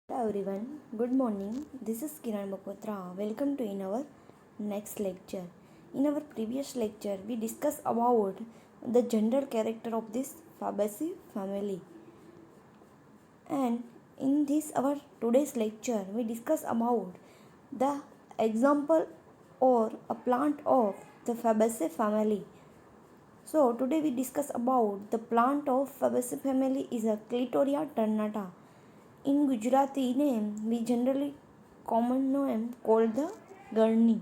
Hello everyone, good morning. This is Kiran Bakotra. Welcome to in our next lecture. In our previous lecture, we discussed about the general character of this Fabaceae family. And in this our today's lecture, we discuss about the example or a plant of the Fabaceae family. So today we discuss about the plant of Fabaceae family is a Clitoria ternata. In Gujarati name, we generally common name called the Gurney.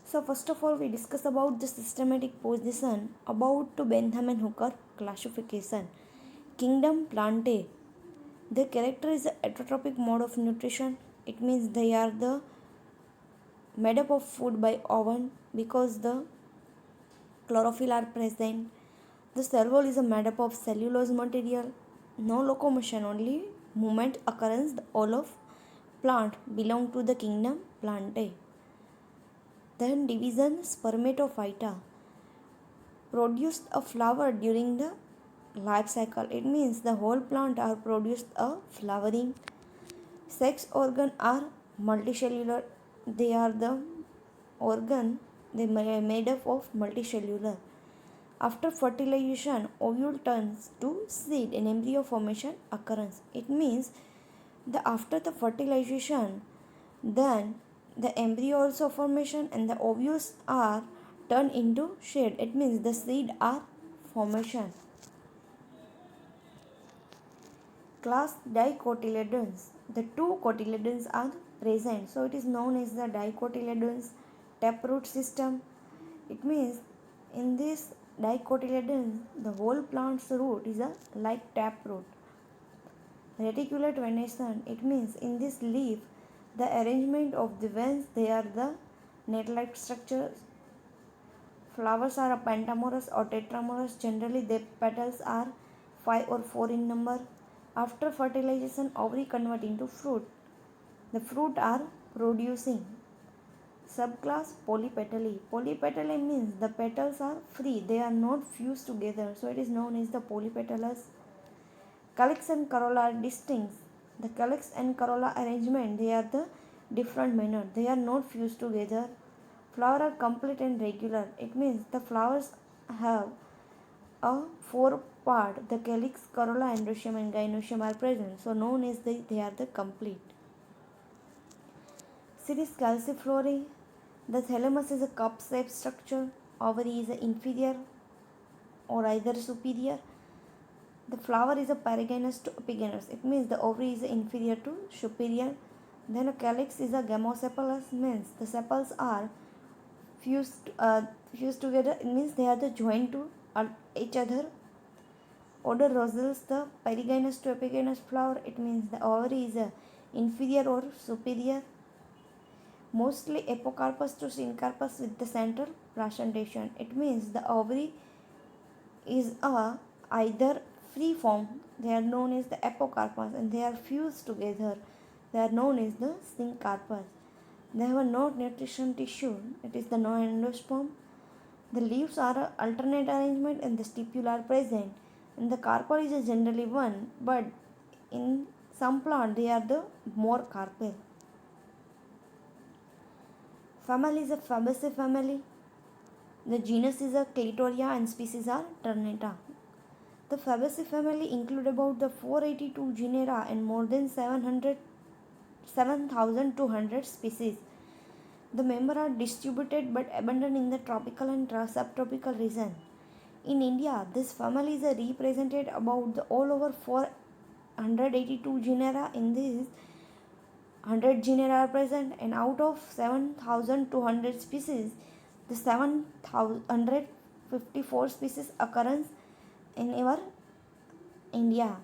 So first of all, we discuss about the systematic position about to Bentham and Hooker classification. Kingdom Plantae. The character is the heterotrophic mode of nutrition. It means they are the made up of food by oven because the chlorophyll are present. The cell wall is made up of cellulose material. No locomotion, only movement occurrence. The all of plant belong to the kingdom Plantae. Then division spermatophyta produced a flower during the life cycle. It means the whole plant are produced a flowering. Sex organ are multicellular. They are the organ they are made up of multicellular. After fertilization, ovule turns to seed and embryo formation occurrence. It means the after the fertilization, then the embryo also formation and the ovules are turned into shade. It means the seed are formation. Class dicotyledons. The two cotyledons are present, so it is known as the dicotyledons taproot system. It means in this dicotyledon, the whole plant's root is a like taproot. Reticulate venation. It means in this leaf, the arrangement of the veins they are the net-like structures. Flowers are pentamorous or tetramorous. Generally, their petals are 5 or 4 in number. After fertilization, ovary convert into fruit. The fruit are producing. Subclass Polypetalae. Polypetalae means the petals are free. They are not fused together. So it is known as the polypetalous. Calyx and corolla are distinct. The calyx and corolla arrangement, they are the different manner. They are not fused together. Flower are complete and regular. It means the flowers have a four part. The calyx, corolla, androecium and gynoecium are present. So known as they are the complete. Series calciflorae. The thalamus is a cup-shaped structure. Ovary is inferior or either superior. The flower is a paragynous to epigynous. It means the ovary is inferior to superior. Then a calyx is a gamosepalous. Means the sepals are fused together. It means they are the joined to each other. Order Rosales, the paragynous to epigynous flower. It means the ovary is a inferior or superior. Mostly apocarpus to syncarpus with the central placentation. It means the ovary is a either free form. They are known as the apocarpus and they are fused together. They are known as the syncarpus. They have a no nutrition tissue. It is the no endosperm. The leaves are a alternate arrangement and the stipule are present. And the carpel is generally one, but in some plant they are the more carpel. Family is a Fabaceae family. The genus is a Clitoria and species are Ternata. The Fabaceae family include about the 482 genera and more than 7,200 species. The members are distributed but abundant in the tropical and subtropical region. In India, this family is represented about all over 482 genera. In this, 100 genera are present, and out of 7,200 species, the 754 species occurrence in our India.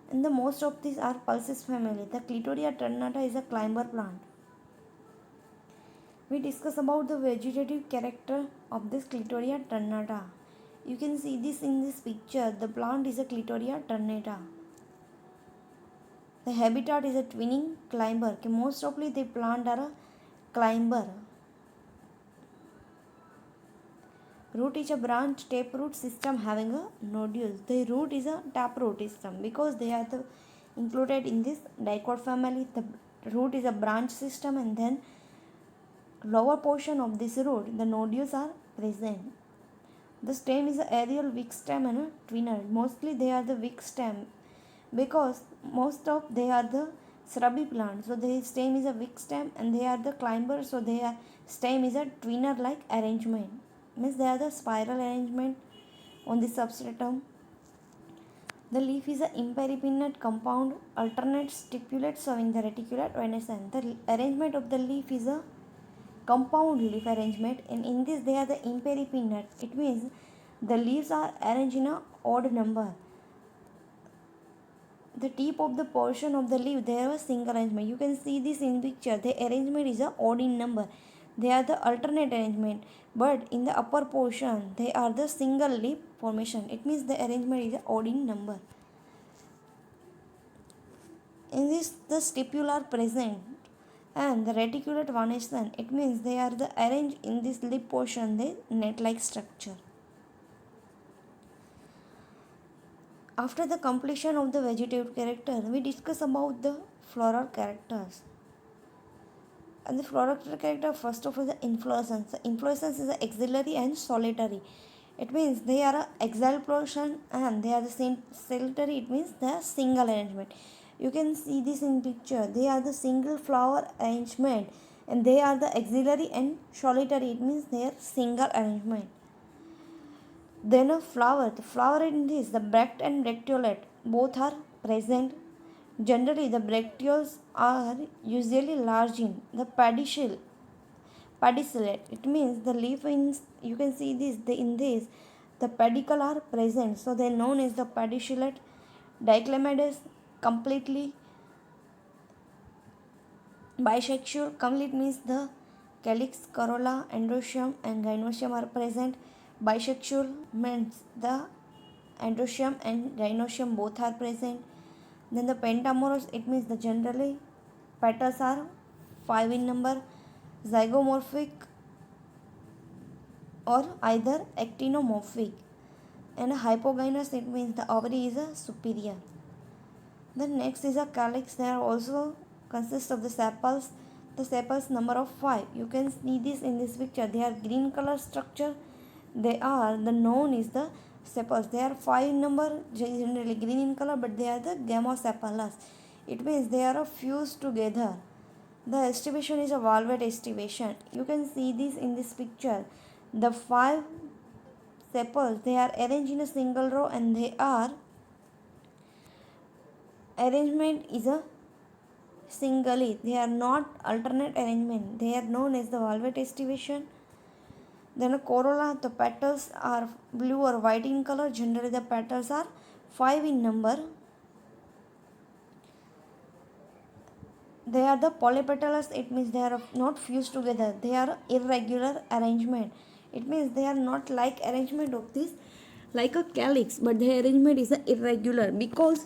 And the most of these are Pulses family. The Clitoria ternata is a climber plant. We discuss about the vegetative character of this Clitoria ternata. You can see this in this picture. The plant is a Clitoria ternata. The habitat is a twinning climber. Most of the plant are a climber. Root is a branch taproot system having a nodule. The root is a taproot system because they are the included in this dicot family. The root is a branch system, and then lower portion of this root, the nodules are present. The stem is an aerial weak stem and a twinner. Mostly they are the weak stem because most of they are the shrubby plants. So the stem is a weak stem and they are the climbers. So their stem is a twinner like arrangement. Means they are the spiral arrangement on the substratum. The leaf is an imperipinnate compound, alternate stipulates showing the reticulate venetion. The arrangement of the leaf is a compound leaf arrangement, and in this they are the imperipinnate. It means the leaves are arranged in a odd number. The tip of the portion of the leaf, they have a single arrangement. You can see this in picture. The arrangement is a odd in number. They are the alternate arrangement, but in the upper portion they are the single leaf formation. It means the arrangement is odd in number. In this the stipule are present and the reticulate venation. It means they are the arranged in this lip portion, the net-like structure. After the completion of the vegetative character, we discuss about the floral characters. And the floral character, first of all, the inflorescence. The inflorescence is axillary and solitary. It means they are a axial portion and they are the solitary. It means they are single arrangement. You can see this in picture. They are the single flower arrangement and they are the axillary and solitary. It means they are single arrangement. Then a flower. The flower in this, the bract and bracteolate, both are present. Generally, the bracteoles are usually large in the pedicellate. It means the leaf in, you can see this, in this, the pedicel are present. So they are known as the pedicellate. Diclemades completely bisexual. Complete means the calyx, corolla, androecium and gynoecium are present. Bisexual means the androecium and gynoecium both are present. Then the pentamorphous, it means the generally petals are 5 in number. Zygomorphic or either actinomorphic. And a hypogynous, it means the ovary is a superior. Then next is a calyx. They are also consist of the sepals. The sepals number of 5. You can see this in this picture. They are green color structure. They are the known is the sepals. They are 5 in number, generally green in color, but they are the gamosepalous. It means they are fused together. The estivation is a valvate estivation. You can see this in this picture. The 5 sepals, they are arranged in a single row and they are arrangement is a singly. They are not alternate arrangement. They are known as the valvate estivation. Then a corolla, the petals are blue or white in color. Generally the petals are 5 in number. They are the polypetalous. It means they are not fused together. They are irregular arrangement. It means they are not like arrangement of this like a calyx, but the arrangement is irregular because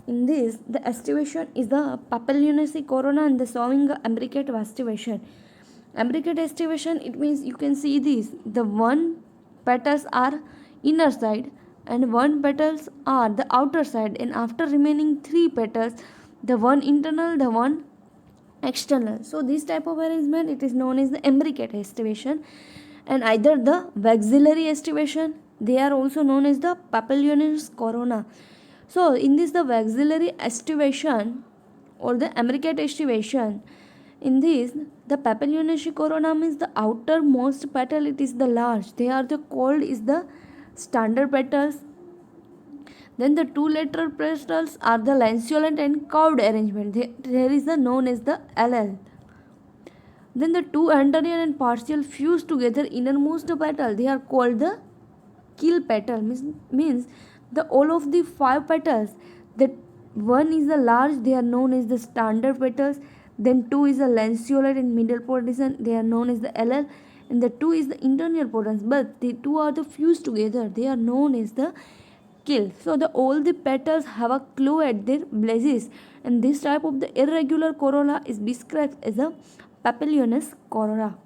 in this the estivation is the papilionaceae corona and the showing imbricate estivation. Imbricate estivation, it means you can see this, the one petals are inner side and one petals are the outer side, and after remaining 3 petals, the one internal, the one external. So this type of arrangement, it is known as the imbricate estivation. And either the maxillary estivation, they are also known as the papilionaceae corona. So in this the maxillary estivation or the imbricate estivation, in this the papilionaceae corona means the outermost petal, it is the large. They are the called is the standard petals. Then the 2 lateral petals are the lanceolate and curved arrangement. There is the known as the LL. Then the 2 anterior and partial fused together innermost petal, they are called the kill petal. Means the all of the 5 petals, that one is the large, they are known as the standard petals. Then 2 is the lanceolate in middle portion, they are known as the LL. And the 2 is the internal portions, but the 2 are the fused together, they are known as the kill. So the all the petals have a clue at their bases, and this type of the irregular corolla is described as a papilionaceae corona.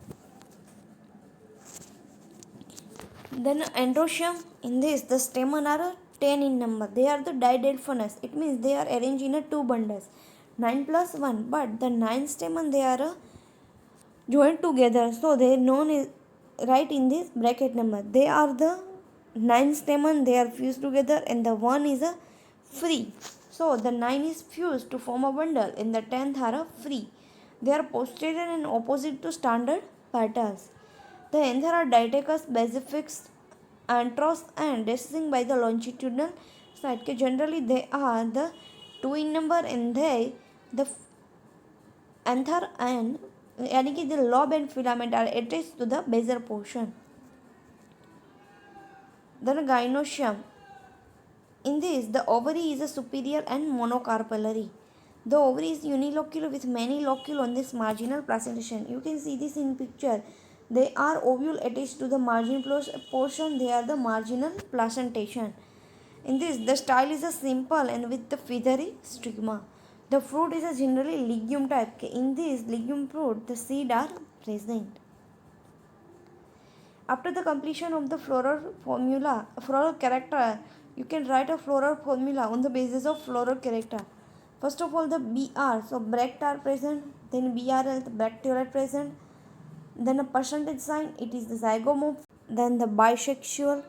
Then androecium, in this the stamen are 10 in number. They are the didelphinous. It means they are arranged in a two bundles. 9 plus 1. But the 9 stamen they are joined together. So they are known as right in this bracket number. They are the 9 stamen. They are fused together and the 1 is a free. So the 9 is fused to form a bundle and the 10th are a free. They are posterior and opposite to standard petals. The nth are ditachous, basifix, antros and descending by the longitudinal side. Generally they are the 2 in number and they the anther and यानी कि the lobe and filament are attached to the basal portion. Then gynoecium. In this, the ovary is a superior and monocarpellary. The ovary is unilocular with many locule on this marginal placentation. You can see this in picture. They are ovule attached to the marginal portion. They are the marginal placentation. In this, the style is a simple and with the feathery stigma. The fruit is a generally legume type. In this legume fruit, the seed are present. After the completion of the floral character, you can write a floral formula on the basis of floral character. First of all, the BR, so bract are present, then BRL, the bracteolate present, then a percentage sign, it is the zygomorph, then the bisexual,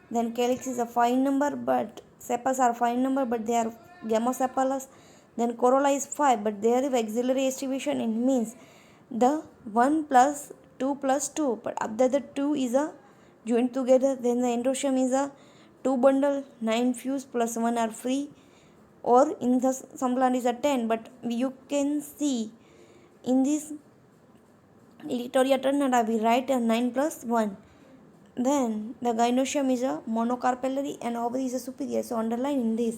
then calyx is a fine number, but sepals are fine number, but they are gamosepalous, then corolla is 5, but there is axillary estivation, it means the 1 plus 2 plus 2, but after the 2 is a joined together, then the endoecium is a 2 bundle, 9 fuse plus 1 are free, or in the some plant is a 10, but you can see in this Littoria ternata we write a 9 plus 1. Then the gynoecium is a monocarpellary and ovary is a superior, so underline in this.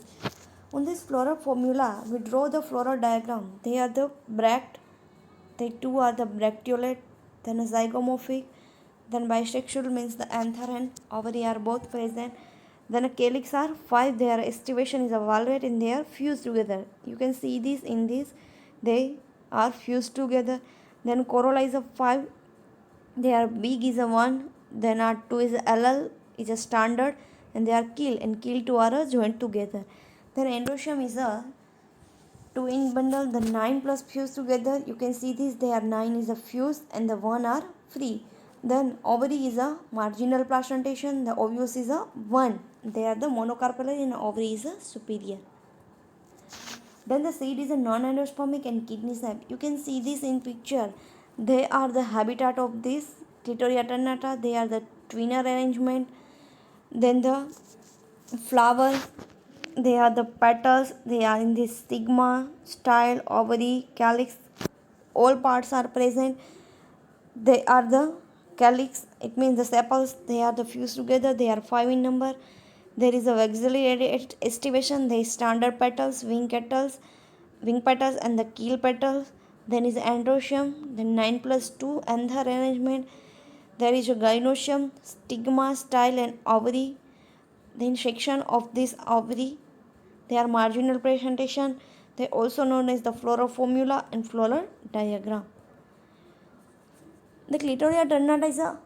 On this floral formula we draw the floral diagram. They are the bract, they two are the bracteolate, then a zygomorphic, then bisexual means the anther and ovary are both present. Then a calyx are 5, their estivation is a valvate and they are fused together. You can see this in this, they are fused together. Then corolla is a 5, their big is a 1, then our 2 is a LL is a standard and they are keel and keel 2 are joined together. Then endoecium is a 2 in bundle, the 9 plus fused together. You can see this, they are 9 is a fused and the 1 are free. Then ovary is a marginal placentation, the ovus is a 1. They are the monocarpellary and ovary is a superior. Then the seed is a non-endospermic and kidney sac. You can see this in picture. They are the habitat of this Clitoria ternata. They are the twinner arrangement. Then the flower. They are the petals. They are in this stigma, style, ovary, calyx. All parts are present. They are the calyx. It means the sepals. They are the fused together. They are 5 in number. There is a axillary estivation. There is standard petals, wing petals, and the keel petals. Then is androecium. Then 9 plus 2 anther arrangement. There is a gynoecium, stigma, style, and ovary. Then section of this ovary. They are marginal presentation. They are also known as the floral formula and floral diagram. The Clitoria ternata is a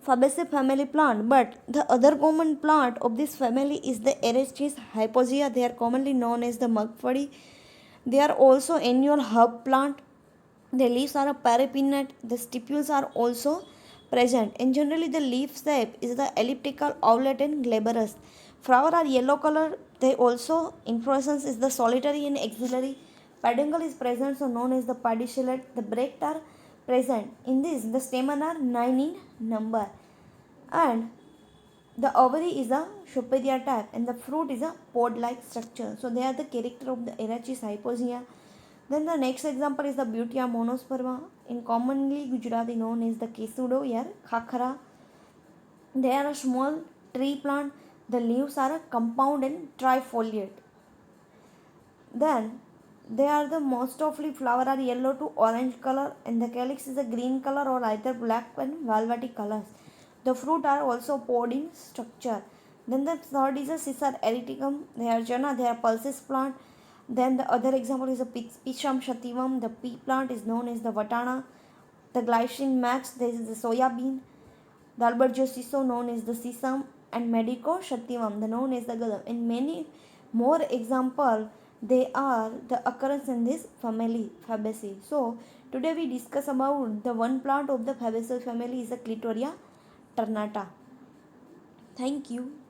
Fabaceae family plant, but the other common plant of this family is the Erichis hypogaea. They are commonly known as the mugfadi. They are also annual herb plant. The leaves are a parapinnate. The stipules are also present, and generally the leaf shape is the elliptical, ovate, and glabrous. Flower are yellow color. They also inflorescence is the solitary and axillary. Peduncle is present, so known as the pedicellate. The bracts are present. In this, the stamen are 9 in number, and the ovary is a superior type, and the fruit is a pod-like structure. So they are the character of the Erichis hypogaea. Then the next example is the Butea monosperma, in commonly Gujarati known as the Kesudo or Khakra. They are a small tree plant. The leaves are a compound and trifoliate. Then they are the most often flower are yellow to orange color, and the calyx is a green color or either black and velvety colors. The fruit are also pod in structure. Then the third is a Cicer eriticum. They are jana, they are pulses plant. Then the other example is a Pichum sativum. The pea plant is known as the Vatana. The glycine max, there is the soya bean. The albergosiso known as the sesame. and Medico Shativam, the known as the Gadam. In many more example, they are the occurrence in this family Fabaceae. So today we discuss about the one plant of the Fabaceae family is the Clitoria ternata. Thank you.